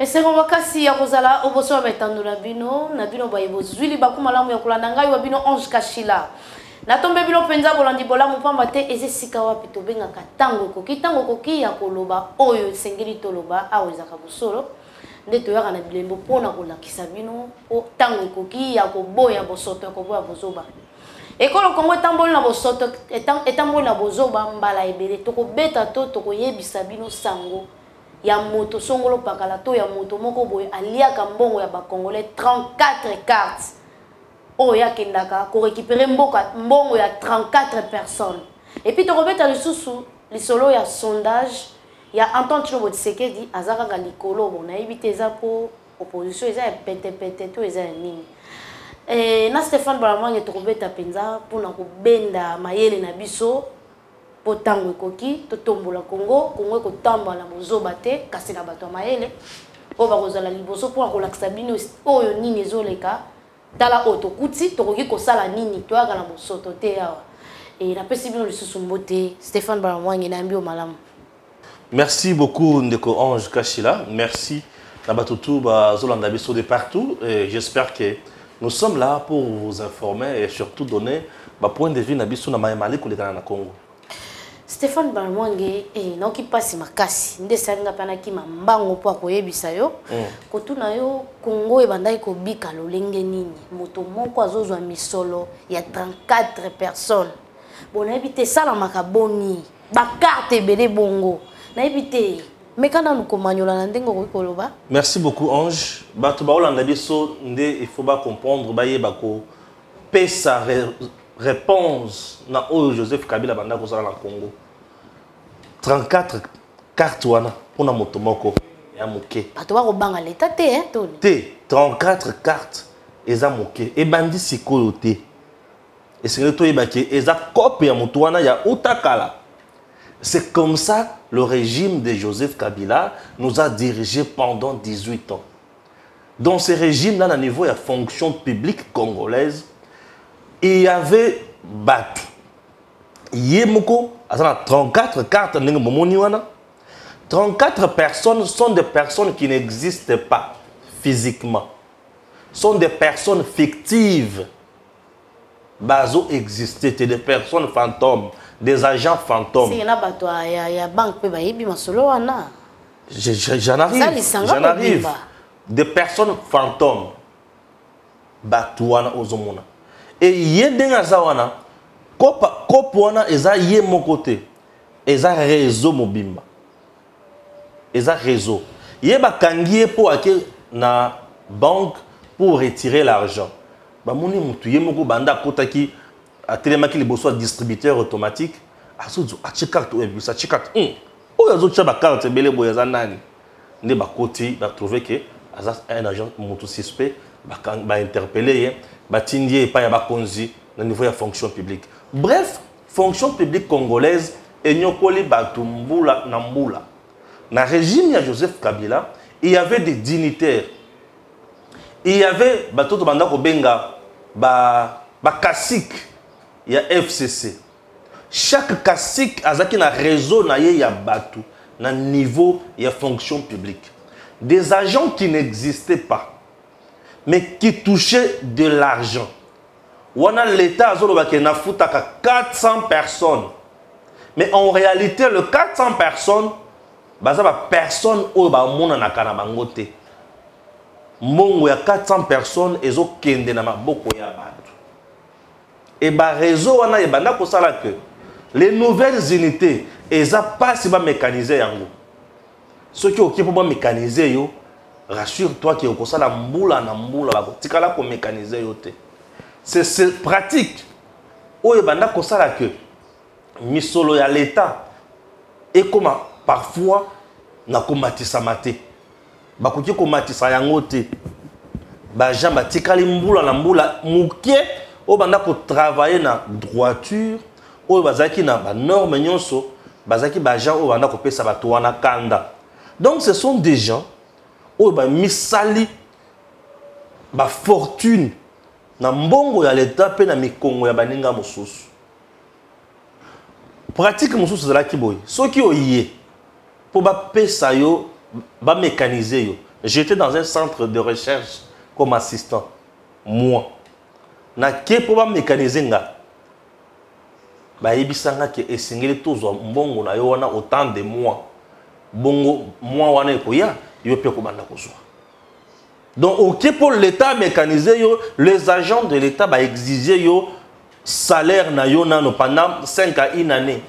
c'est qu'on va casser à Rosala, au bosso avec Tandulabino, Nabino Baïbo, Zuli Bakumalamu Yakulananga, Wabino Ange Kachila. Na tombe bilo penza bolandi bola mo pamba te eze sikawa pito benga katango koki ya koloba oyo sengeli toloba aweza kabusolo nde to yaka na bilembo pona kolakisa bino o tango koki ya koboya bosoto ko boya bozoba ekolo kongo tamboli na bosoto etamboli na bozoba mbala ebele to ko beta to ko yebisa bino sango ya moto songolo pakala to ya moto moko boye aliaka mbongo ya ba congolais 34 cartes. Oh, il y a quelqu'un qui récupère mbongo ya 34 personnes. Et puis, tu reviens le sous les solos, il y a sondage, il y a entente sur votre séquence dit Azara Galikolo, on a évité ça pour opposition, ils ont pété, tout ils ont nini. Et na Stéphane Balamang est trouvé ta penza pour na benda mayele na biso pour tango koki, to tombola Congo ko tamba na bozoba te, kasi na bato mayele. O ba kozala liboso pour relaxer bino oyo nini ezoleka. Dans la auto kuti tokoki kosala nini to aga na bosoto te yawa et la pesibino le susumbote Stéphane Balamwangi na mbio malamu. Merci beaucoup Ndeko Ange Kachila, merci na batutu ba zolanda biso de partout et j'espère que nous sommes là pour vous informer et surtout donner ba point de vue na biso na mayemali kolekana na Congo. Stéphane Balamwangi naoki pasi makasi nde salinga pana ki mambango po akoyebisa yo kotuna yo Congo ebandai ko bika lolenge nini moto moko azozwa misolo ya 34 personnes bona ebite sala makaboni ba carte ebele bongo na ebite mekana nukomanyola na ndengo ko koloba. Merci beaucoup Ange bato ba olanda biso nde il faut ba comprendre ba yeba ko pesa réponse na oyo Joseph Kabila banda ko sala na Congo 34 cartes wana pona moto moko ya moke bato ba ko banga l'état te hein Tony te 34 cartes eza moke e bandi sikoyo te et c'est to yebaki eza copie ya moto wana ya utakala. C'est comme ça le régime de Joseph Kabila nous a dirigé pendant 18 ans. Dans ce régime là, à niveau de la fonction publique congolaise, il y avait Batu. Yemoko, 34 cartes, 34 personnes sont des personnes qui n'existent pas physiquement. Sont des personnes fictives. Bazo existait, des personnes fantômes, des agents fantômes. J'en arrive. Des personnes fantômes. Batouana ozomona. Et yedenga zawana kopwana eza ye mon côté. Eza réseau mobimba. Eza réseau. Yeba kangie pour ake na banque pour retirer l'argent. Ba moni mutu ye moko banda kotaki atelemaki liboso distributeur automatique asozo achecarte ou bien ça checarte o yazo tcha ba carte bele boya za nani ne ba koti ba trouver que un agent mutu suspect ba interpeller ba tindie pa ya ba konzi na niveau ya fonction publique. Bref, fonction publique congolaise enyokoli batu mbula na mbula. Na régime ya Joseph Kabila, il y avait des dignitaires. Il y avait bato banda ko benga ba cacique ya FCC. Chaque cacique azaki na réseau na ye ya batu na niveau ya fonction publique. Des agents qui n'existaient pas mais qui touchaient de l'argent. Wana l'état azolobaki na futaka 400 personnes. Mais en réalité le 400 personnes baza ba personne o ba mona na kana bango te. Mongo ya 400 personnes ezo kende na maboko ya batu. Et ba réseau wana e banda ko sala que les nouvelles unités eza pas si ba mécaniser yango. Ceux qui occupent ba mécaniser yo, rassure-toi que ko sala mbula na mbula ba ko tikala ko mécaniser yo te. C'est pratique. O e banda ko sala que misolo ya l'état et comme parfois na komatisa mate. Bakoki komatisa yango te ba jamba tikali mbula na mbula muke o banda ko travailler na droiture o bazaki na ba norme nyonso bazaki ba gens o banda ko pesa bato wana kanda. Donc ce sont des gens o ba misali ba fortune na mbongo ya l'état pe na mikongo ya baninga mosusu. Pratique mosusu zala ki boy soki oyiye po ba pesa yo ba mécaniser yo j'étais dans un centre de recherche comme assistant. Moi. Na ke pour mécaniser nga. Ba yebisanga ke esengeli tozwa mbongo na yo wana autant de mois. Bongo moi wana ekoya, yo pe ko banda kozwa. Donc OK pour l'état mécanisé yo, les agents de l'état ba exiger yo salaire na yo nano pendant 5 à 1 année.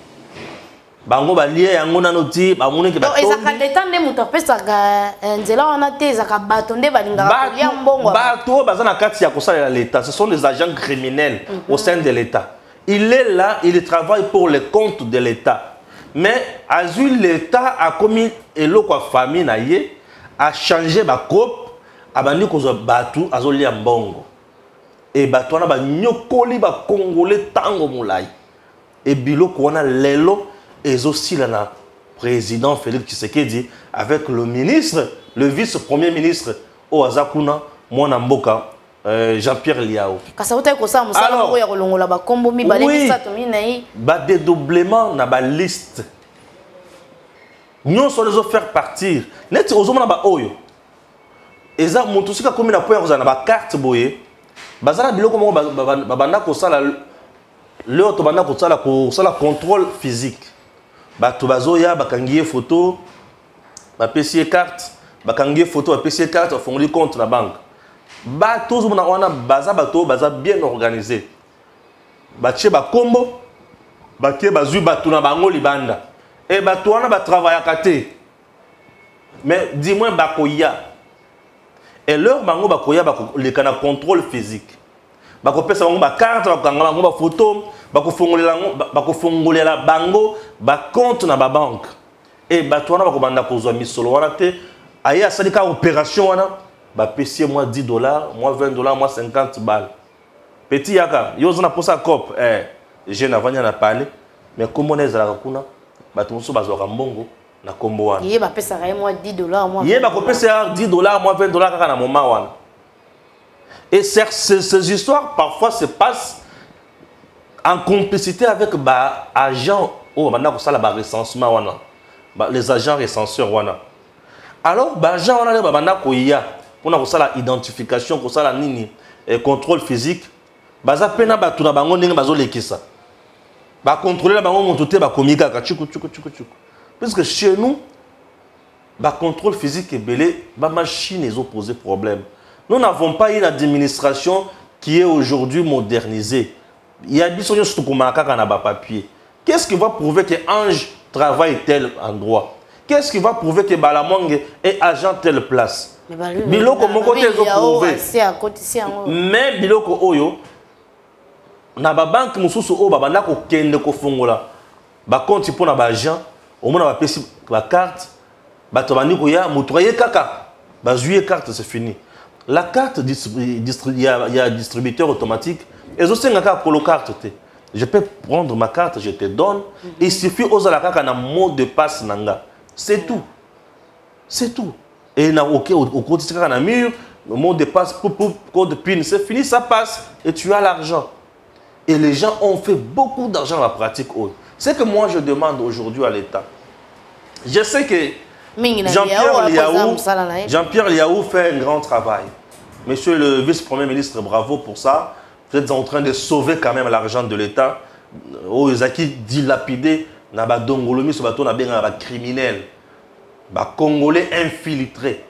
Bango ba lié yango nano ti ba moni ke ba. Donc ezaka d'état ne muto pesa ga nzela wana te ezaka bato nde balinga ko lia mbongo. Bato bazana kati ya kosalela l'état, ce sont des agents criminels au sein de l'état. Il est là, il travaille pour les comptes de l'état. Mais azui l'état a commis eloko famille na ye a changé ba cop abandi ko zo batu azoli ya mbongo. Et batu wana ba nyokoli ba congolais tango mulai. Et biloko wana lelo ezossi la président Félix Tshisekedi avec le ministre, le vice-premier ministre Oazakuna Mwana Mboka Jean-Pierre Liao. Alors, oui, dédoublement na ba liste. Nous sommes les faire partir. Net ozoma na ba oyo. Eza mutusika komi na point na ba carte boye. Bazala biloko mo babanda ko sala le to banda ko sala contrôle physique. Bato bazoya bakangiye photo, ba PC carte, bakangiye photo, ba PC carte, ba fongoli compte na banque. Bato zo na wana baza bien organisé. Bache ba kombo, baké bazui bato na bango libanda. Et bato wana ba travailler kate. Mais dis-moi bakoya. Et leur bango bakoya le kana contrôle physique. Bako pesa bango ba carte, bakanga bango ba photo, bako fongolela bango ba compte na ba banque. Et bato wana bako banda kozwa misolo wana te. Aye asalika opération wana ba pesier moi $10, moi $20, moi 50 balles. Petit yaka, yo zona posa cop je na vanya na parler, mais comment on est à la kuna, bato muso bazwa mbongo na kombo wana. Yé ba pesa moi $10, moi. Yé ba ko pesa $10, moi $20 kaka na moment wana. Et ces histoires parfois se passent en complicité avec bah agents maintenant ça la recensement wana. Les agents recenseurs wana. Alors bah agents wana ba banda ko ya pour na ko la identification ko la nini et contrôle physique. Baza pena ba tuna bango ndenge bazo lekisa. Ba contrôler la bango montoté ba komika ka chuku. Puisque chez nous ba contrôle physique est belé, ba machine ils ont posé problème. Nous n'avons pas une administration qui est aujourd'hui modernisée. Il y a des choses qui sont papier. Qu'est-ce qui va prouver que Ange travaille tel endroit? Qu'est-ce qui va prouver que Balamong est agent telle place? Biloko mon côté prouvé. Mais biloko oyo na ba banque mususu o babanda ko kende ko fongola. Ba compte pour na ba agent, au moins na ba pesi ba carte, ba tobani ko ya mutoye kaka. Ba juillet carte c'est fini. La carte, il y a distributeur automatique. Et aussi, carte. Je peux prendre ma carte, je te donne. Il suffit aux alaka un mot de passe nanga. C'est tout. C'est tout. Et au côté de la mur, le mot de passe, code PIN, c'est fini, ça passe et tu as l'argent. Et les gens ont fait beaucoup d'argent à la pratique. C'est que moi je demande aujourd'hui à l'État. Je sais que Jean-Pierre Liaou fait un grand travail. Monsieur le vice-premier ministre, bravo pour ça. Vous êtes en train de sauver quand même l'argent de l'État. Oh, Zaki dilapidé, naba dongolomi ce bateau na bien criminel. Ba Congolais infiltrés.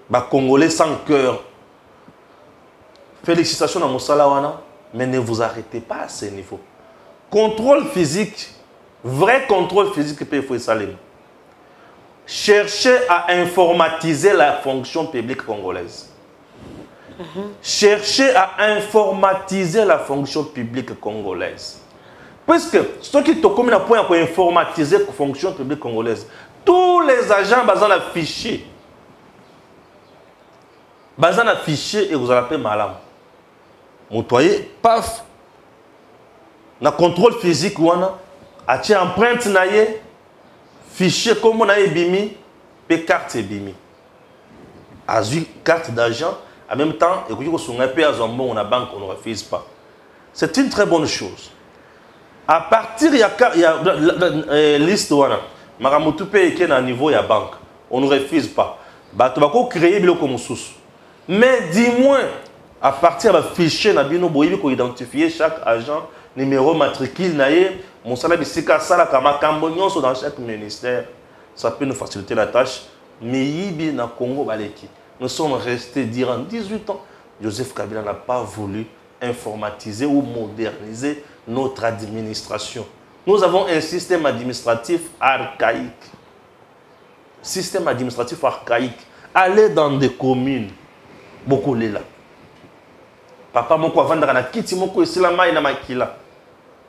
Ba Congolais sans cœur. Félicitations à Moussala Wana, mais ne vous arrêtez pas à ce niveau. Contrôle physique, vrai contrôle physique, il faut saler. Cherchez à informatiser la fonction publique congolaise. Cherchez à informatiser la fonction publique congolaise. Puisque ceux qui ont commis un point pour informatiser la fonction publique congolaise, tous les agents basant un fichier. Basant un fichier et vous allez appeler malam. Montoyer, paf. Na contrôle physique, wana, a tia empreinte naie. Fichier comme on a bimi, et carte bimi. Azui carte d'argent, en même temps, et que si on a payé à Zombo, on a banque, on ne refuse pas. C'est une très bonne chose. À partir, il y a liste, Maramutu paye qui est à niveau, il y a banque. On ne refuse pas. bato bako créer biloko mosusu. Mais dis-moi, à partir de fichier na bino boyebi ko identifier chaque agent, numéro matricule naie, mon salaire bisika sala kama kambo nyonso dans chaque ministère. Ça peut nous faciliter la tâche. Mais yibi na Congo baleki. Nous sommes restés durant 18 ans. Joseph Kabila n'a pas voulu informatiser ou moderniser notre administration. Nous avons un système administratif archaïque. Système administratif archaïque. Allez dans des communes. Beaucoup là. Papa moko vanda na kiti moko esila mai na makila.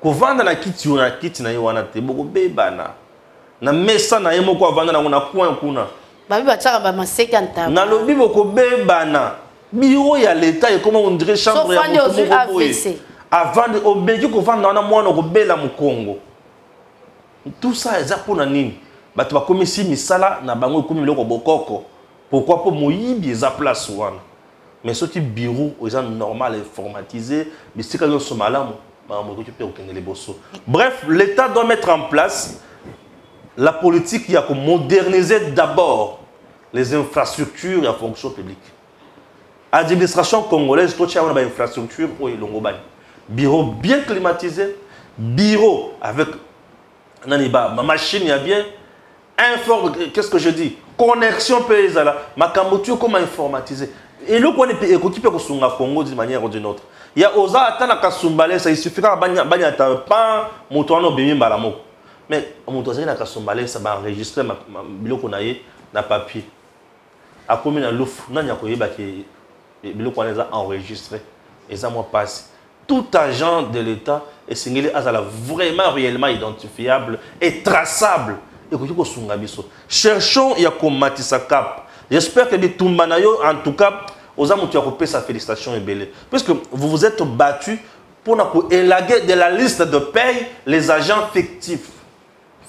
Ko vanda na kiti na yiwana te boko bebana. Na mesa na ye moko vanda na kuna coin kuna. Babi bataka ba maseka ntaba. Na lobi boko bebana. Bureau ya l'état et comment on dirait chambre ya moko. Avant de obéir ko vanda na mwana ko bela mu Congo. Tout ça est pour nini. Bato ba komisi misala na bango komi loko bokoko. Pourquoi pour moyibi eza place wana. Mais ce type bureau, ils sont normal informatisé, mais c'est quand même ce malin, bref, l'État doit mettre en place la politique qui a que moderniser d'abord les infrastructures et la fonction publique. Administration congolaise, tout ça, on a une infrastructure pour les bureau bien climatisé, bureau avec ma machine, il y a bien, qu'est-ce que je dis? Connexion paysane, ma camoture comment informatiser. Et le point est occupé au Congo d'une manière ou d'une autre. Il y a aux attentes à Kasumbalé, ça il suffit qu'à Banya pas moutouano bimi balamo. Mais moutouano na Kasumbalé, ça va enregistrer ma biloko naie na papier. À combien de louf, n'a n'y a pas que biloko na a enregistré. Et ça moi passe. Tout agent de l'État est signalé à la vraiment réellement identifiable et traçable. Et que sunga biso. Cherchons ya komati sa cap. J'espère que Bitumbanayo, en tout cas, aux amis qui ont coupé sa félicitation et belé. Puisque vous vous êtes battus pour élaguer de la liste de paye les agents fictifs.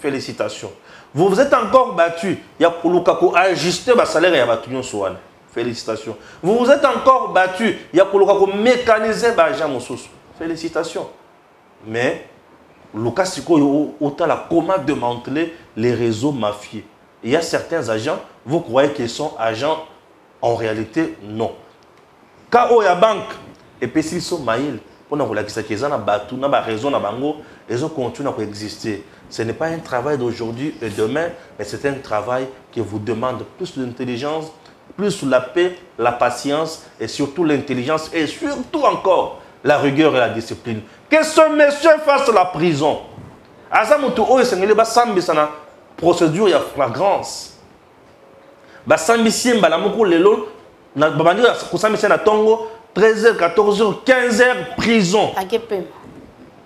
Félicitations. Vous vous êtes encore battus. Il y a pour ajuster le salaire et la Swan. Félicitations. Vous vous êtes encore battus. Il y a pour mécaniser les agents Moussous. Félicitations. Mais, Lucas Siko, autant la comment démanteler les réseaux mafieux. Il y a certains agents, vous croyez qu'ils sont agents, en réalité, non. Quand il y a banque, et puis s'ils sont maïls, on a raison, ils ont continué à exister. Ce n'est pas un travail d'aujourd'hui et demain, mais c'est un travail qui vous demande plus d'intelligence, plus la paix, la patience, et surtout l'intelligence, et surtout encore la rigueur et la discipline. Que ce monsieur fasse la prison. Procédure et flagrance. Basambisi mbalamoko lelo na babandi kusambisi na tongo 13h, 14h, 15h prison. Akepem.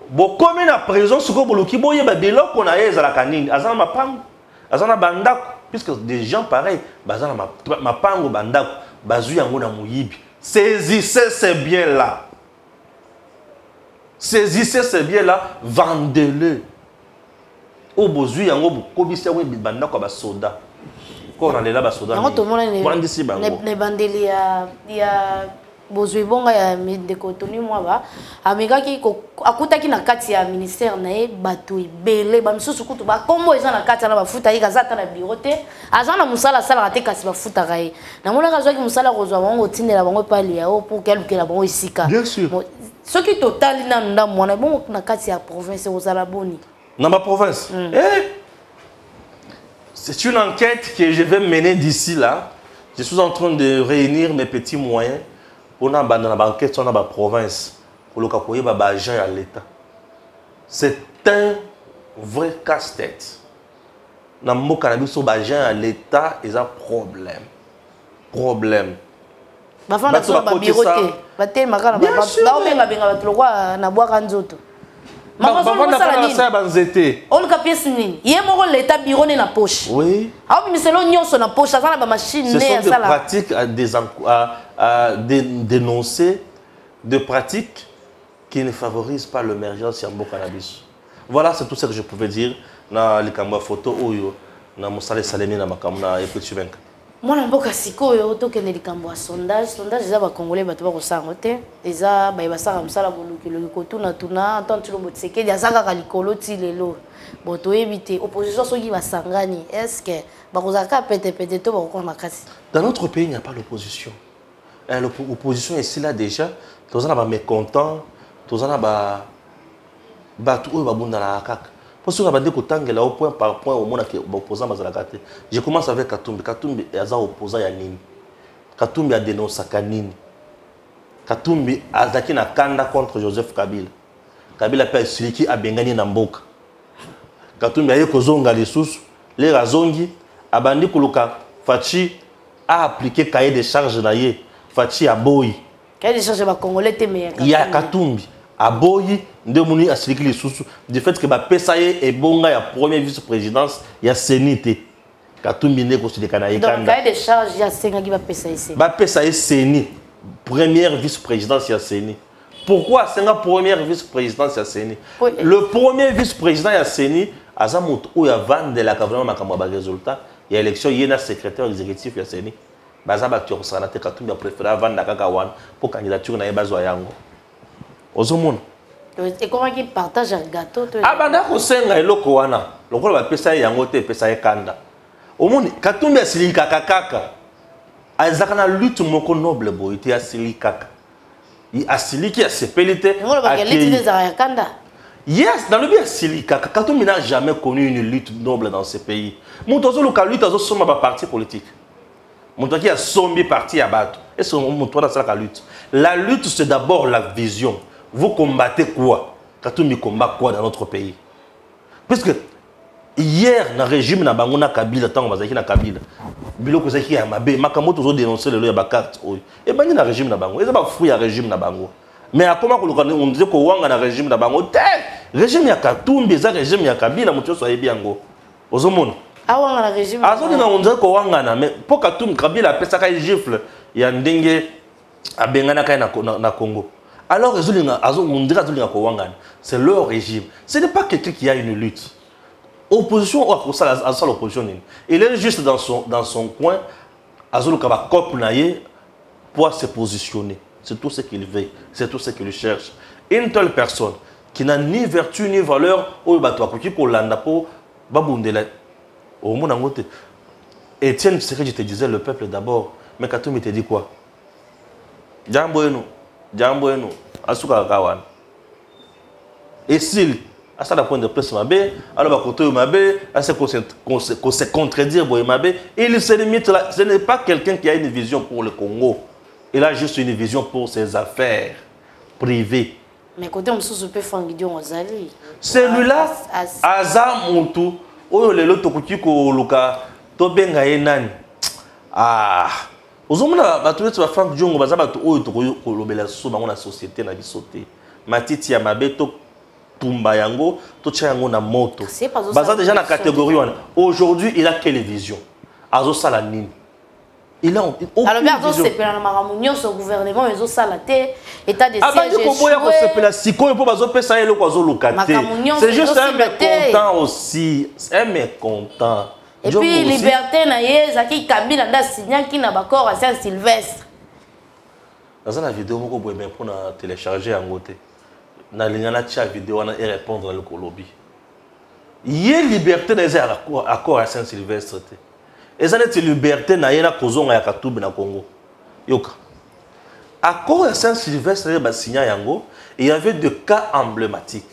Bo comme na prison soko boluki boye ba deloko na yeza la kanini azana mapango azana bandako puisque des gens pareils bazana mapango bandako bazu yango na muyibi. Saisissez ces biens là. Saisissez ces biens là, vendez-le. Au besoin yango bukobisa we bibanda kwa basoda ko na lela basoda yango to mona ne bandeli ya bozwi bonga ya mideko toni mwa ba amekaki akutaki na kati ya ministère na ye bato ebele ba misusu kutu ba kombo eza na kati na bafuta ye kazata na bureau te aza na musala sala te kasi bafuta ka ye na mona kazwaki musala kozwa bango tindela bango pali ya o pour kelukela bango isika bien sûr soki totali na ndambo mwana bongo na kati ya province ozala boni. Dans ma province. C'est une enquête que je vais mener d'ici là. Je suis en train de réunir mes petits moyens pour une enquête sur ma province. Pour le cas agent à l'État. C'est un vrai casse-tête. Dans mon cannabis sur agent à l'État, il y a un problème. Problème. On a pièce ni. Il y a l'état bureau na poche. Oui. Ah mais c'est l'oignon na poche, ça la machine. Ce sont des pratiques à dénoncer, des pratiques qui ne favorisent pas l'émergence sur le cannabis. Voilà, c'est tout ce que je pouvais dire dans les caméras photo ou dans mon salé salémi na makamna et petit venka. mwana mboka sikoyo tokende likambo ya sondage eza bacongolais bato bakosango te eza bayebasaka mosala bolukiloki kotuna atan Tshilombo Tshisekedi aza kaka likolo ti lelo bo toyebi te opposition soki basangani estce bakozalaka petepete to bakokona makasi. Dans notre pays il n'y a pas l'opposition. L'opposition est là déjà tozana ba mécontent tozana bato oyo babundana kaka. Parce que je kotangela au point par point au monde qui opposant bazalaka te. Je commence avec Katumbi. Katumbi aza opposant ya nini? Katumbi a dénoncé Kanini. Katumbi azaki na kanda contre Joseph Kabila. Kabila pe siliki abengani na mboka. Katumbi aye kozonga lisusu, les razongi abandi kuluka Fachi a appliqué cahier de charge na ye. Fachi a boyi. Cahier de charge ba congolais te mais ya Katumbi. Aboyi ndemuni asiliki lisusu du fait que ba pesaye et bonga ya premier vice-présidence ya Sénité Katumbi ne ko silika na yekanda donc cahier de charge ya senga ki ba pesaye c'est ba pesaye Séni première vice-présidence ya Séni. Pourquoi senga première vice-présidence ya Séni? Le premier vice-président ya Séni azamoto ou ya vendre la vraiment makambo ba résultat ya élection yena secrétaire exécutif ya Séni baza ba tu osana te Katumbi a préféré vendre kaka wan pour candidature na yebazo yango. Ozomona. Et comment qui partage un gâteau to abanda ko senga eloko wana lokola ba pesa yango te pesa ye kanda omoni Katumbi asilika kaka azaka na lutte moko noble boyite asilika i asiliki asepelite ngolo ba keliti des kanda. Yes, dans le bien asilika Katumbi n'a jamais connu une lutte noble dans ce pays. Montozo loka lutte azo soma ba parti politique. Montozo qui a sombi parti à battre. Et c'est montozo dans la lutte. La lutte c'est d'abord la vision. Vous combattez quoi? Katumbi combat quoi dans notre pays? Puisque hier, dans le régime na bango na Kabila, tant que na Kabila, biloko zaki ya mabe, makamoto zo dénoncer le ba carte oyo. Et bani na régime na bango, eza ba fou ya régime na bango. Mais à comment on disait ko wanga na régime na bango, régime ya Katumbi, eza régime ya Kabila, mutu so yebi yango. Ozomona. Ah wanga na régime. Azo dina on disait ko wanga na, mais pour Katumbi Kabila pesa ka gifle ya ndenge abengana kai na Congo. Alors, c'est leur régime. Ce n'est pas quelqu'un qui a une lutte. Opposition, l'opposition. Il est juste dans son coin, pour se positionner. C'est tout ce qu'il veut, c'est tout ce qu'il cherche. Une telle personne qui n'a ni vertu ni valeur, Étienne, c'est que je te disais, le peuple d'abord. Mais Katumbi te dit quoi? Jamboeno, asuka kawan. Et s'il a ça la point de presse mabe, alors va côté mabe, à se contredire boy mabe, il se limite là. Ce n'est pas quelqu'un qui a une vision pour le Congo. Il a juste une vision pour ses affaires privées. Mais côté on se peut faire Gideon Ozali. Celui-là, Aza Montu, oyo lelo tokuti ko luka to benga enani. Ah. Ozomona batu wetu ba Frank Diongo baza batu oyo tokolobela so bango na société na bisoté. Matiti ya mabeto tumba yango to tia yango na moto. Baza déjà na catégorie wana. Aujourd'hui, il a quelle vision? Azo sala nini? Il a aucune alors bien vision. c'est pela na maramunyo so gouvernement ezo sala te état de siège. Abandi ko boya ko sepela sikoyo po bazo pesa yelo ko zo lukate. C'est juste un mécontent aussi, un mécontent. Et puis, liberté, Zaki Kabila a signé qui n'a pas d'accord à Saint-Sylvestre. Dans la vidéo, vous pouvez télécharger en côté. Dans la vidéo, on a répondre à le Colombie. Il y a liberté dans l'accord à Saint-Sylvestre. Et ça, c'est liberté dans la cause à Katoub na Congo. Yoka. Accord à Saint-Sylvestre, il y avait deux cas emblématiques.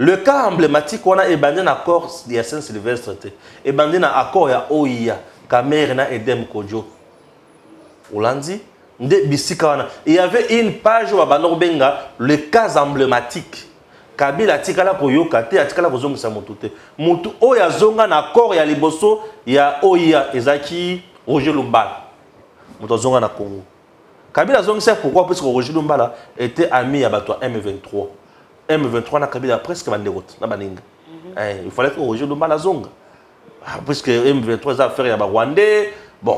Le cas emblématique, on a ébandé un accord de Saint-Sylvestre. Ébandé un accord de OIA, Cameroun et Edem Kodjo. Olandi, il y avait une page où Benga, le cas emblématique. Kabila tikala koyoka te atikala kozongisa motu te. Motu oya zonga na accord ya liboso ya OIA ezaki Roger Lumbala. Motu zonga na Congo. Kabila zongisa pourquoi parce que Roger Lumbala était ami à bato M23. M23 na Kabila presque banderoute na baninga. Il fallait que Roger Lumbala zonga. Parce que M23 ça affaire ya ba Rwandais. Bon,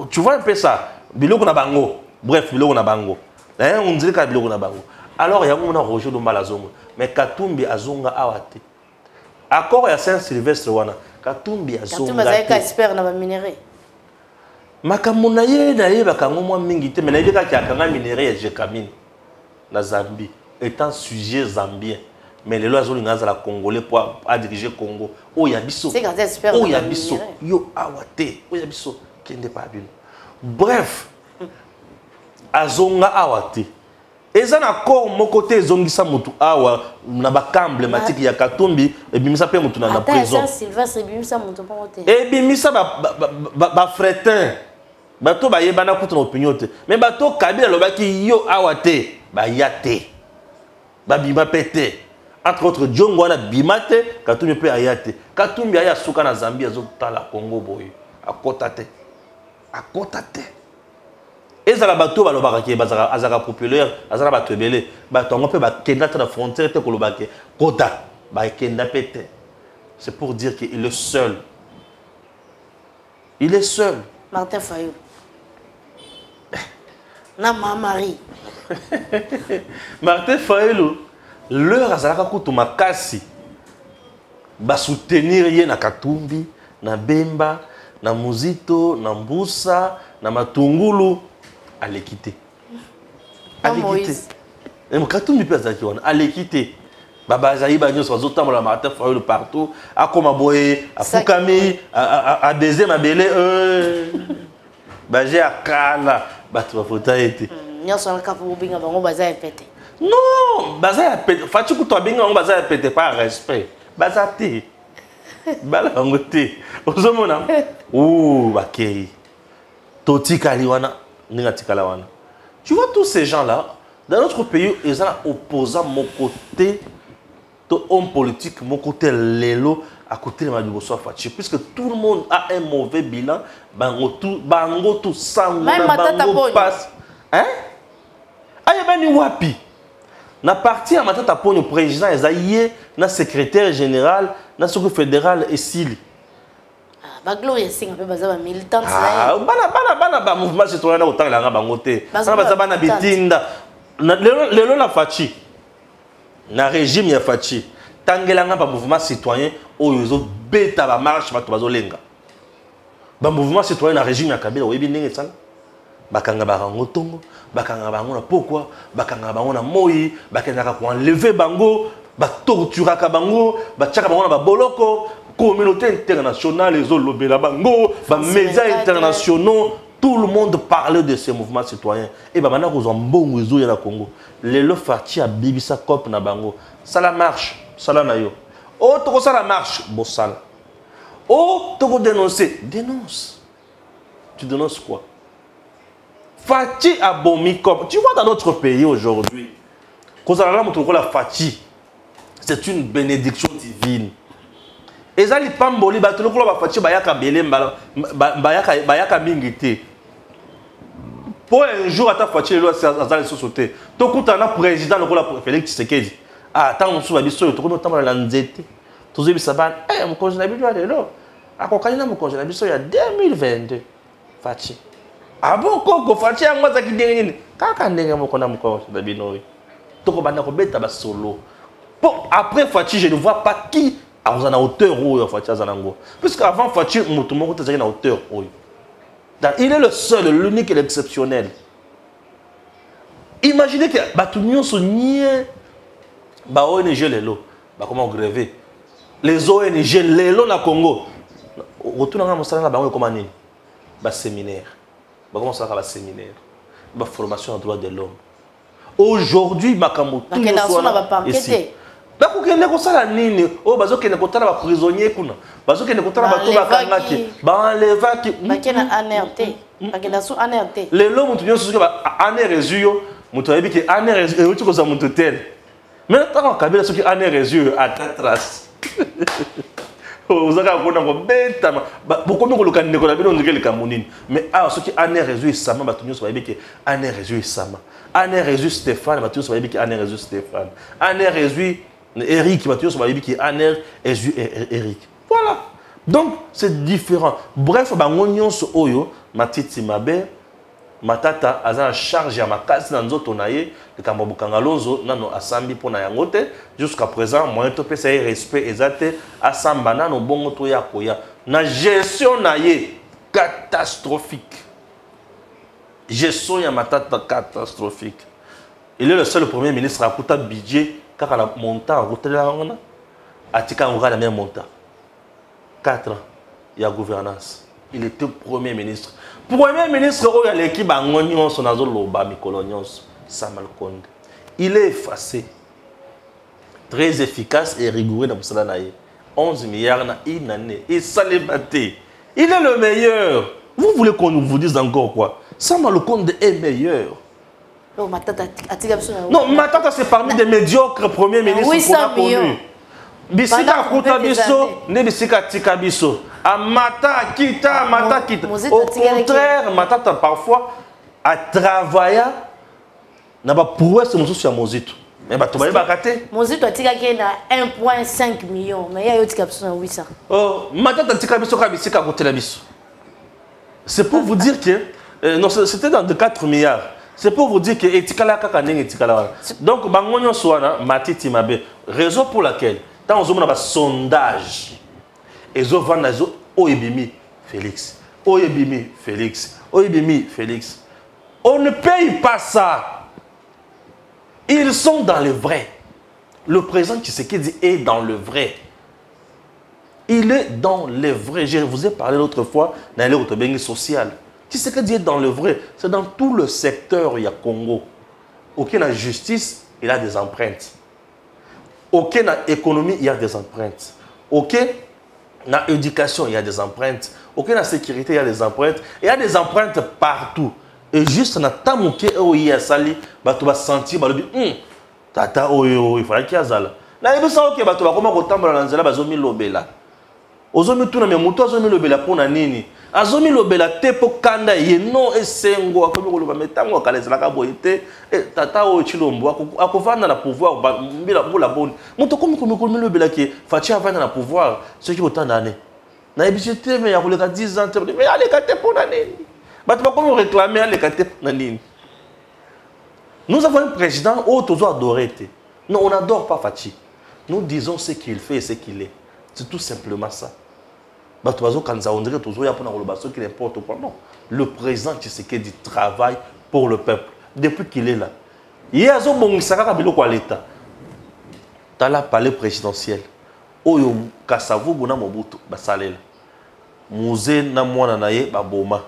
tu vois un peu ça. Biloko na bango. Bref, biloko na bango. On dirait que biloko na bango. Alors il y a un Roger Lumbala zonga. Mais Katumbi azonga awate. Accord ya Saint-Sylvestre wana. Katumbi azonga. Katumbi azaka expert na ba minerai. makambo na ye nayebaka ngo mwa mingi te, mais nayebekaki akanga minere ya Jekamine na Zambie étant sujet zambien, mais lelo azolinga azala congolais pour diriger Congo. Oya biso oya biso yo awate oya biso kende pa bino. Bref, azonga awate eza na corps moko te ezongisa mutu awa na baka emblématique ya Katumbi ebimisa pe mutu na prison. Sylvestre ebimisa mutu moko te. Ebimisa ba fretin bato bayebana kutu na opinion te, mais bato Kabila lobaki yo awate ba yate ba bima pete. Entre autres, Djongo wana bimate, Katumbi pe ayate. Katumbi aya suka na Zambie azo tala Congo boy. Akota te. Akota te. Ezala bato balobaka ke bazaka azaka populaire, azala bato ebele. Bato ngo pe ba kenda ta frontière te kolobake. Kota ba kenda pete. C'est pour dire qu'il est seul. Il est seul. Martin Fayou. Na Marie. Martin Fayou. L'heure azalaka kutu makasi ba soutenir ye na Katumbi, na Bemba, na Muzito, na Mbusa, na Matungulu alekite. Alekite. Katumbi pe azaki wana alekite. Baba zayi ba nyoso azotambola Martin Fayulu partout, akoma boye, afukami, a baiser mabele ba j'ai akala batu ba fota ete. Nyoso alaka po binga bango baza epete. Non, baza pete. Fati ku to binga on baza pete par respect. Baza te. Bala ngote. Ozomona. Ouh, bakei. Toti kaliwana, ninga tikala wana. Tu vois tous ces gens là dans notre pays, ils sont opposants mon côté to homme politique, mon côté lelo à côté de Madiboso Fati puisque tout le monde a un mauvais bilan, bango tout sang bango passe. Hein? Ayebani wapi? Na parti à matata pour le président Ezaïe, na secrétaire général, na secrétaire fédéral et Sili. Ba Gloria Singa pe baza ba militante là. Bana mouvement citoyen na autant la bangote. Bana baza bana bitinda. Lelo na Fachi. Na régime ya Fachi. Tangelanga ba mouvement citoyen oyo zo beta ba marche bato bazo lenga. Ba mouvement citoyen na régime ya Kabila oyebi ndenge sala. Bakanga barango tongo, bakanga bango na pourquoi, bakanga bango na moi, bakanga ko enlever bango, ba torturaka bango, ba tchaka bango na ba boloko, communauté internationale les olobela bango, ba médias internationaux, tout le monde parlait de ces mouvements citoyens et ba bana ko zombongo ezo ya na Congo. Lelo Fachi a bibisa cop na bango. Ça la marche, ça la na yo. Oh to ça la marche, bo sala. Oh to dénoncer, dénonce. Tu dénonces quoi? Fachi a bomi comme. Tu vois dans notre pays aujourd'hui, c'est une bénédiction divine. Et ça, les pamboli, Fachi bayaka belem bayaka mingite. Pour un jour, à ta Fachi, le loi sauté. Tu as un président, le Félix Tshisekedi. Ah, tant on se dit, tu as la nzete. Tu as dit, eh, mon congé d'habitude, alors. À quoi mon congé d'habitude, il y a 2022. Fachi. Ah bon, Koko, Fachi a moi qui dit kaka ndenge moko na moko da bino. Toko banda ko beta ba solo. Bon, après Fachi, je ne vois pas qui a en hauteur ou Fachi azanango. Puisque avant Fachi, mutu moko tazaki na hauteur oyo. Il est le seul, l'unique et l'exceptionnel. Imaginez que batunyo so nie ba ONG lelo, ba comment gréver. Les ONG lelo na Congo. Retourna nga mosala na bango comment nini? Ba séminaire. Comment ça va séminaire, la formation en droit de l'homme. Aujourd'hui, makambo tout le soir ici. Ba kokende ko sala nini? Oh bazo kende ko tala ba prisonnier kuna. Bazo kende ko tala ba to ba kangaki. Ba enlevaki. Ba kena ANRT. Ba kena sous ANRT. Le l'homme tu nyoso ba ANRT yo, mutu ayebi ke ANRT e uti ko za mutu tel. Mais tant Kabila soki ANRT à ta trace. Vous avez un bête, beaucoup de gens qui ont dit que mais ah, ceux qui ont réussi Sama, Batunio soit que Anne réussi Sama, Anne réussi Stéphane, Batunio soit que Anne réussi Stéphane, Anne réussi Eric, Batunio soit que Anne réussi Eric. Voilà. Donc c'est différent. Bref, bangonyon so oyo, matiti mabe, matata aza en charge ya makasi na nzoto na ye, le kambo kangalonzo nano asambi pona yangote. Jusqu'à présent, moi to pesa respect ezate asamba nano bongo to ya koya. Na gestion na ye catastrophique. gestion ya matata catastrophique. Il est le seul premier ministre à coûter budget quand on a monté en route là on a tika on la même montant. 4 ans il y a gouvernance. Il était premier ministre. Premier ministre il y a l'équipe à ngonion son azol loba mikolonions Samal Konde. Il est effacé. Très efficace et rigoureux dans ce 11 milliards na une année. Et ça l'est batté. Il est le meilleur. Vous voulez qu'on vous dise encore quoi? Samal Konde est meilleur. Non, Matata c'est parmi des médiocres premiers ministres qu'on a connus. Bisika Kouta Bisso, ne Bisika Tika Bisso. Mata Kita. Au contraire, Matata parfois a travaillé. N'a pas prouvé ce monsieur sur Mozito. Mais bah tu vas pas rater. Mozito a tika qui na 1,5 million, mais il y a eu tika biso na 800. Oh, Matata Tika Bisso ka Bisika Kouta Bisso. C'est pour vous dire que non, c'était dans de 4 milliards. C'est pour vous dire que etikala kaka ndenge etikala. Donc bangonyo soana matiti mabe. Raison pour laquelle dans on a un sondage ezo vanda zo oyebimi Félix. Oyebimi Félix. Oyebimi Félix. On ne paye pas ça. Ils sont dans le vrai. Le président Tshisekedi est dans le vrai. Il est dans le vrai. Je vous ai parlé l'autre fois dans le social. Tshisekedi est dans le vrai. C'est dans tout le secteur, il y a Congo. Aucun la justice, il a des empreintes. Aucun la économie, il y a des empreintes. Aucun la éducation, il y a des empreintes. Aucun la sécurité, il y a des empreintes. Il y a des empreintes partout. Et juste dans tamuke il y a sali, tu vas sentir, tata il faut qu'il y ait ça. Là, il faut savoir que tu vas comment retomber dans la bazomi lobela. Ozomi tuna me muto azomi lobela pona nini? Azomi lobela te po kanda ye non esengo akomi koloba metango akalezela ka boyete tata o chilombo akovanda na pouvoir mbila bula boni. Muto komi lobela ki fachi avanda na pouvoir ce qui autant d'années. Na ebisete me ya koleka 10 ans mais allez kate pona nini? Ba tu vas comme réclamer allez kate pona nini? Nous avons un président autour adoré. Non, on n'adore pas Fachi. Nous disons ce qu'il fait et ce qu'il est. C'est tout simplement ça. Le président Tshisekedi travaille pour le peuple depuis qu'il est là. Il y a un l'État. Dans la palais présidentiel, Oyo Kasavu Guna Mobutu Basalela. Mouze na mwana na ye baboma.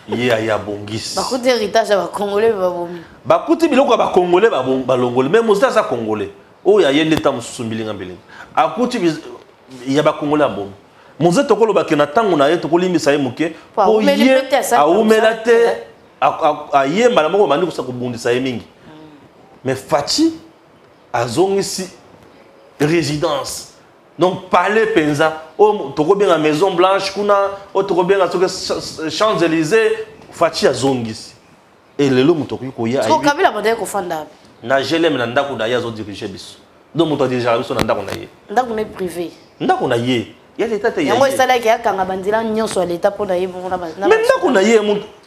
Ye aya bongis. Bakuti héritage ba congolais babomi. Bakuti biloko ba congolais balongolais mais Mouze za congolais. Oyo ya l'État musumbili ngambeli. Akuti il y a ba congolais abomi. Mouze tokolo bakena tango na ye tokolimisa ye muke po ye aumelate ayemba na moko mandi kusako bundisa ye mingi. Mais Fachi azongisi résidence. Donc palais penza o toko bien la Maison Blanche kuna o toko bien la Champs-Élysées Fachi azongisi. Et lelo mutoko ko ya. Ko kabila modele ko fanda. Na jelem na ndako na ya zo diriger biso. Donc muto diriger biso na ndako na ye. Ndako na privé. Ndako na ye. Il y a l'État qui yango esala ki akanga bandila nyonso ya l'État pour na ye bona ba. Mais ndako na ye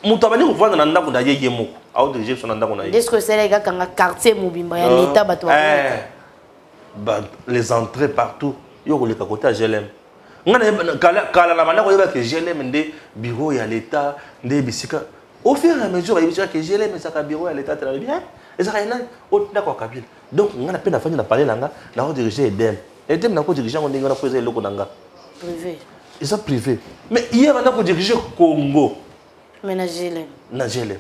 muto abani ko vanda na ndako na ye yemoko. Au diriger so na ndako na ye. Est-ce que c'est là kanga quartier mobimba ya l'État bato. Les entrées partout. Yo koleka côté GLM. Ngana kala la manda ko yeba que GLM ndé bureau ya l'État ndé bisika. Au fur et à mesure il y que GLM ça ka bureau ya l'État très bien. Et ça là au ndako Kabila. Donc ngana pe na fanya na parler langa na ko diriger Edem. Edem na ko diriger ngo ndinga na poser loko nanga. Privé. Ils sont privés. Mais hier, on a dirigé Congo. Mais na GLM. Na GLM.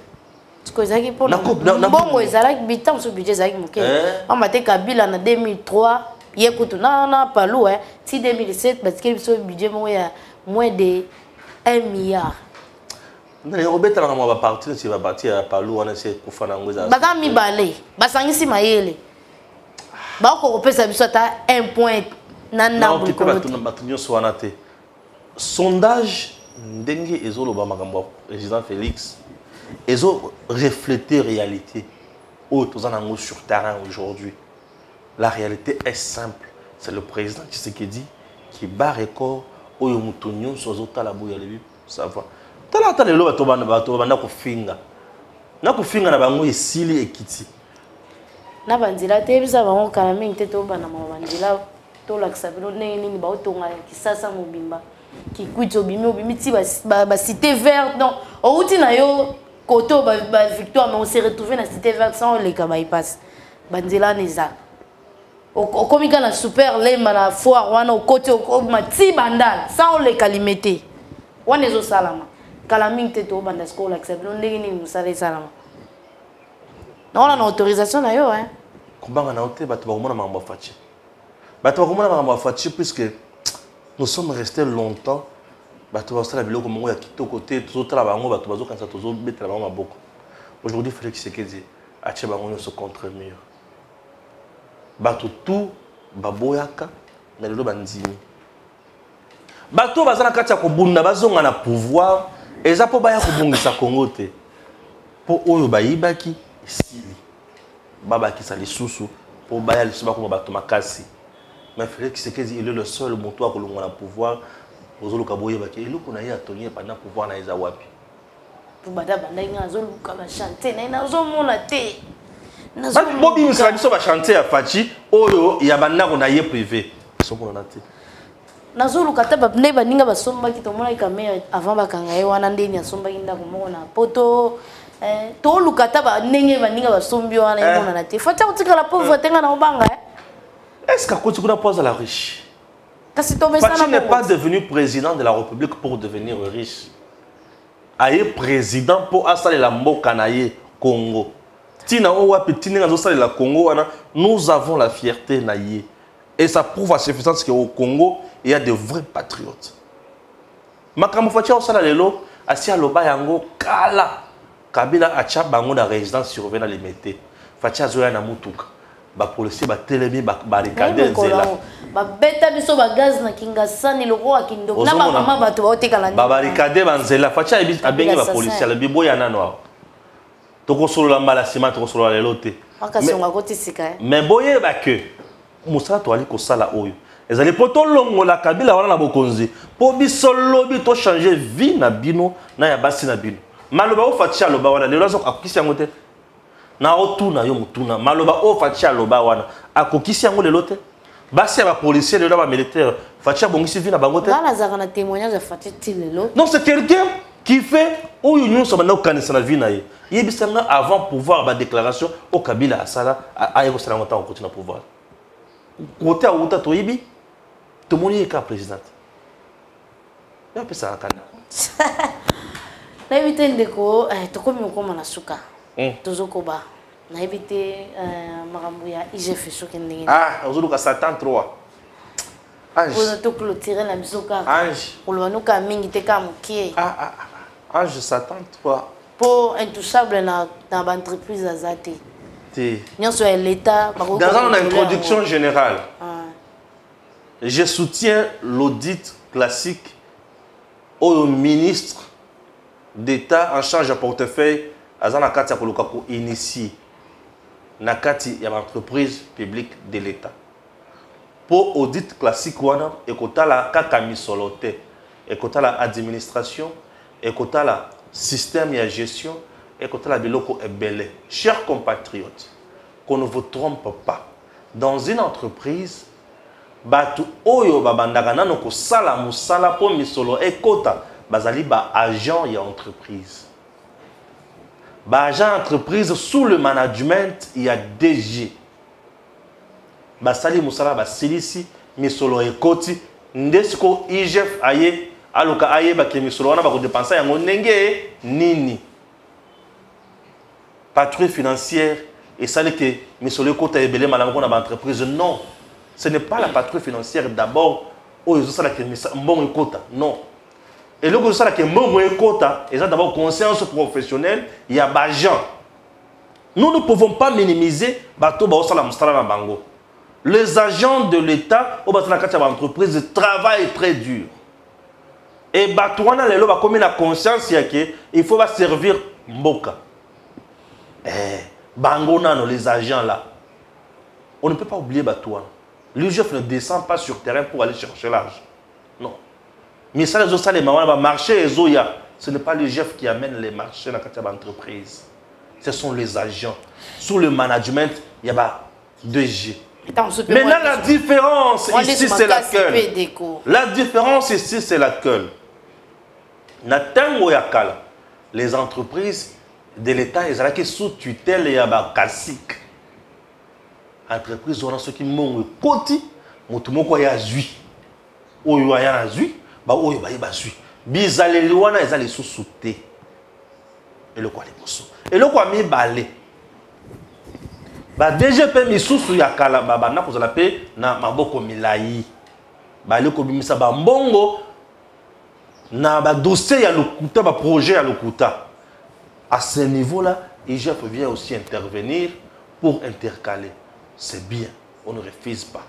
Ce que ça qui pour bon ezalaki bitam so budget zaki moke. On m'a été Kabila en 2003, hier kutu na palou hein. Si 2007 parce que le budget moins de 1 milliard. Na Robert la va partir si va partir à palou on essaie ko fana ngoza. Baka mi balé, basangisi mayele. Ba ko kopesa biso ata 1 point. Non, qui peut battre soanate. Sondage ndenge ezolo ba makambo président Félix ezo refléter réalité autres en sur terrain aujourd'hui. La réalité est simple, c'est le président Tshisekedi qui bat record oyo mutonyo sozota la boya lebi ça va. Tala tala lo bato bana ko finga. Na ko finga na bango esili ekiti. Na banzila te bisa bango kana mingi to bana banzila. To la sabino nini ba otonga kisasa mobimba ki kuito bimi ti ba cité verte donc outi na yo côté victoire, mais on s'est retrouvé dans la cité verte sans les bypass. Banzela Neza. Comme il y a un super lema na foire, on a au côté au mati bandal, sans les calimete. On est au salama. Kalaming teto bandasko l'accepte. On est ni musale salama. Non, on a une autorisation d'ailleurs, hein. Comment on a noté, bah tu vas comment on a mafati. Bah tu vas comment on a mafati puisque nous sommes restés longtemps. Bah tu vas aussi la vidéo comme on a quitté au côté, tout autres là-bas, bah tu vas quand ça tous autres mettre là-bas ma beaucoup. Aujourd'hui, il fallait que c'est que dit, acheter bah on se contre mur. Bato tout baboyaka na lelo bandimi bato bazana kati ya kobunda bazonga na pouvoir eza po baya kobungisa Congo te po oyo bayibaki esili babakisa lisusu po baya lisusu bakoma bato makasi mais Félix Tshisekedi il est le seul moto à kolongwa na pouvoir ozoluka boyebaki eloko na ye atonye pendant pouvoir na eza wapi po bada bandinga azoluka ba chanter na ina ozomona te. Bobi Moussa dit va chanter à Fachi, Oyo, il y a un na ye privé. Nazulu kataba ne baninga basomba ki tomona kamera avant bakanga ye wana ndeni asomba kinda komona poto to lukataba nenge baninga basombi wana yona na te fata utika la pauvreté nga na obanga est-ce qu'à côté qu'on pose à la riche Fachi n'est pas devenu président de la République pour devenir riche. Aye président pour installer la mboka na ye Congo. Congo, nous avons la fierté naïe. Et ça prouve à suffisance qu'au Congo, il y a de vrais patriotes. Makamou Fachi au sala lelo, asi aloba yango kala. Kabila acha bango da résidence surveillée dans les métiers. Fachi azoya na mutuka. Ba policier ba telemi ba barricade nzela. Ba beta biso ba gaz na kingasani loko akindo. Na ba mama bato ba otekala ba barricade banzela. Fachi abengi ba policier le bibo ya nano. Toko solo la malasima toko solo la lote. Mais boye ba que Moussa to ali ko sala oyo. Ezali poto longo la Kabila wana na bokonzi. Po bisolo bi to changer vie na bino na ya basi na bino. Maloba o Fachi aloba wana lelo zo akokisi yango te. Na otuna yo mutuna maloba o Fachi aloba wana akokisi yango lelo te. Basi ba policier lelo ba militaire Fachi abongisi vie na bango te. Ngala zaka na témoignage de Fachi lelo. Non, c'est quelqu'un qui fait où nous sommes dans le vie naïe. Il y a avant pouvoir la déclaration au Kabila Asala à Yugoslavie on continue à pouvoir. Côté à Outa Toibi, tout le monde est président. Il y a un peu ça à Canada. Na évité ndeko to komi okoma na suka. Tozokoba. Na évité makambo ya IGF soki ndenge. Ah, ozoluka Satan 3. Ange. Pour to clôturer na bisoka. Ange. Pour le nuka mingi te ka mukie. Ange Satan 3. Pour intouchable dans l'entreprise Azate. Dans l'État. Dans une introduction générale, je soutiens l'audit classique au ministre d'État en charge de portefeuille Azana Katia Kolokako initié Nakati ya entreprise publique de l'État. Pour audit classique wana ekotala kaka misolote ekotala administration ekotala système et gestion ekotala biloko ebele. Chers compatriotes, qu'on ne vous trompe pas. Dans une entreprise, batu oyo babandaka nano ko sala musala po misolo ekota bazali ba agent ya entreprise. Ba agent entreprise sous le management il y a DG. Basali musala basilisi misolo ekoti ndesiko IGF aye aluka aye ba ke misolo wana ba ko dépenser yango ndenge nini. Patrouille financière et ça que misolo ekota ebele malamu na ba entreprise non. Ce n'est pas la patrouille financière d'abord où ils ont ça la bon ekota non. Et le ça la bon ekota ils ont d'abord conscience professionnelle il y a ba gens. Nous ne pouvons pas minimiser bato ba osala mustala na bango. Les agents de l'État au bateau de l'entreprise travaillent très dur. Et Batouana lelo ba comme la conscience il faut servir Mboka. Bangona les agents là. On ne peut pas oublier Batouana. L'UGF ne descend pas sur terrain pour aller chercher l'argent. Non. Mais ça les autres les marché et zoya, ce n'est pas l'UGF qui amène les marchés dans l'entreprise. Ce sont les agents. Sous le management, il y a 2G. Maintenant, la différence ici, c'est laquelle? La différence ici, c'est laquelle? Les entreprises, de l'État, ils ont sous tutelle et à classique. Entreprise, on a ceux qui m'ont côté, mon tout le monde a zui. Ou il y a zui, bah ou il y a zui. Bizarre, wana ils allaient sous-souter. Et le quoi les mousseaux. Et le quoi mi balé. Bah DGP mi sous ya kala baba na ko la paix na maboko milai. Ba le ko bimisa ba mbongo na ba dossier ya lokuta ba projet ya lokuta. À ce niveau-là, IGF vient aussi intervenir pour intercaler. C'est bien, on ne refuse pas.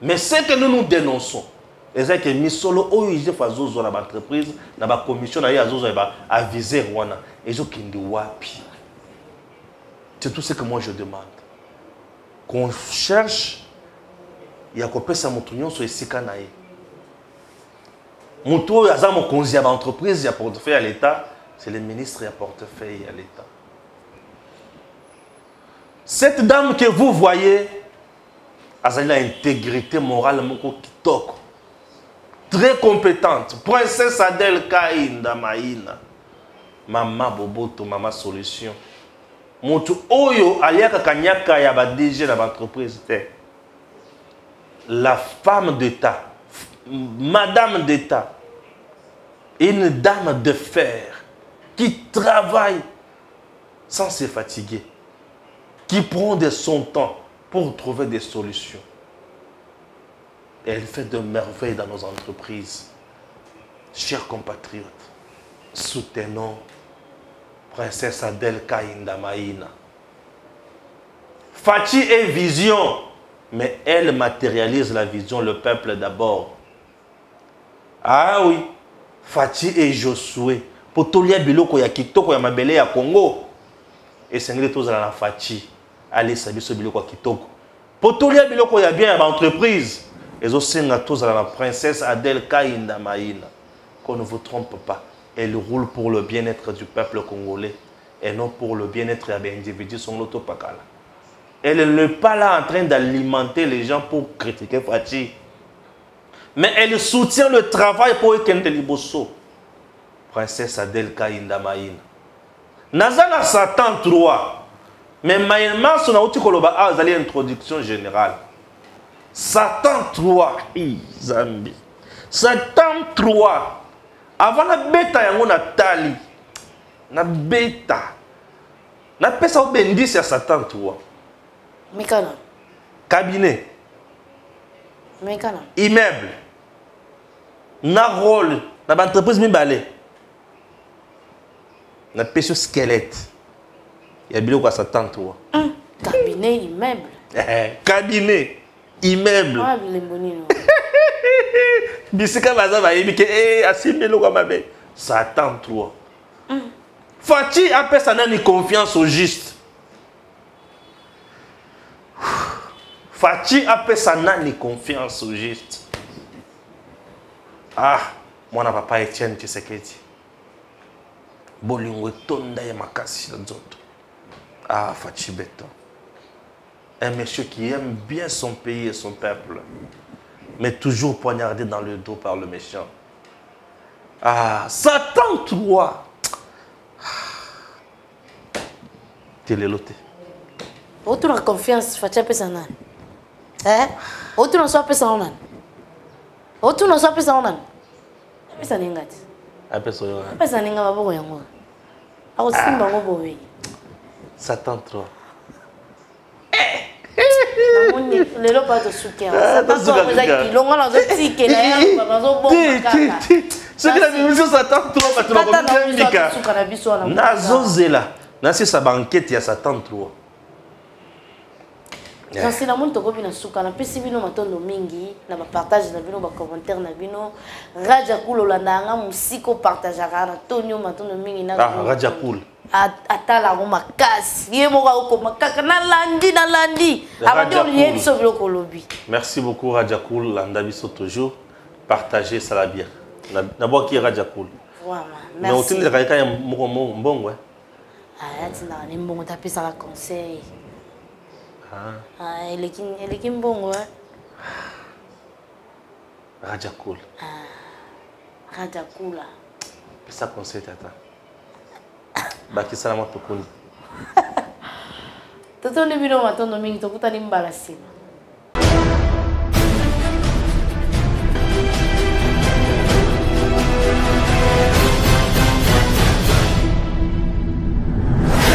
Mais ce que nous dénonçons, c'est que mis solo au IGF a zozo la entreprise, na ba commission na ya zozo a viser Rwanda et zo kindi wapi. C'est tout ce que moi je demande. Qu'on cherche, il y a qu'on peut s'amoutouiller sur les sikanaï. Moutou, il y a un conseil à l'entreprise, il y a portefeuille à l'État, c'est le ministre, il y a portefeuille à l'État. Cette dame que vous voyez, elle a l'intégrité morale, très compétente. Princesse Adèle Kaïnda Maïna. Maman Boboto, Maman Solution. Motu oyo aliaka kanyaka ya ba DG dans l'entreprise. La femme d'État, madame d'État, une dame de fer qui travaille sans se fatiguer, qui prend de son temps pour trouver des solutions. Elle fait de merveilles dans nos entreprises. Chers compatriotes, soutenons Princesse Adèle Kaïnda Maïna. Fachi est vision, mais elle matérialise la vision, le peuple d'abord. Ah oui, Fachi et Josué. Pour tout le biloko ya kitoko ya mabele ya Congo. Et c'est tous à la Fachi. Allez, sabi ce biloko kitoko. Pour tout le biloko ya bien à l'entreprise. Et aussi tous à la princesse Adèle Kaïnda Maïna. Qu'on ne vous trompe pas. Elle roule pour le bien-être du peuple congolais et non pour le bien-être des individus son l'autopacala. Elle n'est pas là en train d'alimenter les gens pour critiquer Fachi. Mais elle soutient le travail pour Ekende Liboso. Princesse Adèle Kaïnda Maïna. Nazana Satan 3. Mais Maïna son outil koloba a zali introduction générale. Satan 3. Zambi. Satan 3. Avant la bêta, il y a tali. La bêta. La pesa au bendi, c'est Satan, toi. Mécano. Cabinet. Mécano. Immeuble. Na rôle. La entreprise mi balé. La pêche squelette. Il y a bien quoi Satan, toi. Cabinet, immeuble. Cabinet. Immeuble. Ah, les bonines. Bisika baza ba yebi ke asimelo kwa mabe. Satan 3. Fachi appelle ça nani confiance au juste. Fachi appelle ça nani confiance au juste. Ah, moi na papa Etienne Tshisekedi. Bolingo tonda ya makasi nzoto. Ah, Fachi Beton. Un monsieur qui aime bien son pays et son peuple. Mais toujours poignardé dans le dos par le méchant. Ah, Satan 3. Téléloté. Autre la confiance, Fatia Pesana. Hein? Autre non soit Pesana. Autre non soit Pesana. Pesana. Pesana va voir yango. Ako simba ngo bowe. Satan 3. Les lots pas de soutien. Satan 3 vous avez dit longa dans un ticket là, dans bon kaka. Ce que la mission Satan 3 va te le dire. Nazozela. Nasi sa banquette ya Satan 3. Parce que la monde tokobi na suka na pesi bino matondo mingi na ba partage na bino ba commentaire na bino Raja Cool olandanga musiko partageaka na tonyo matondo mingi na Raja Cool atala ngo makasi ye moka ko makaka na landi abandi oliye biso biloko lobi. Merci beaucoup Raja Cool landa biso toujours partager ça la bien na bo ki Raja Cool voilà merci mais otinde ka ya mbongo tina ni mbongo tapisa la conseil. Ah, elle est bon, Raja Cool. Raja Cool. Ça conseille tata. bakisala mo tokuni totondi bino matondo mingi tokutani mbala nsima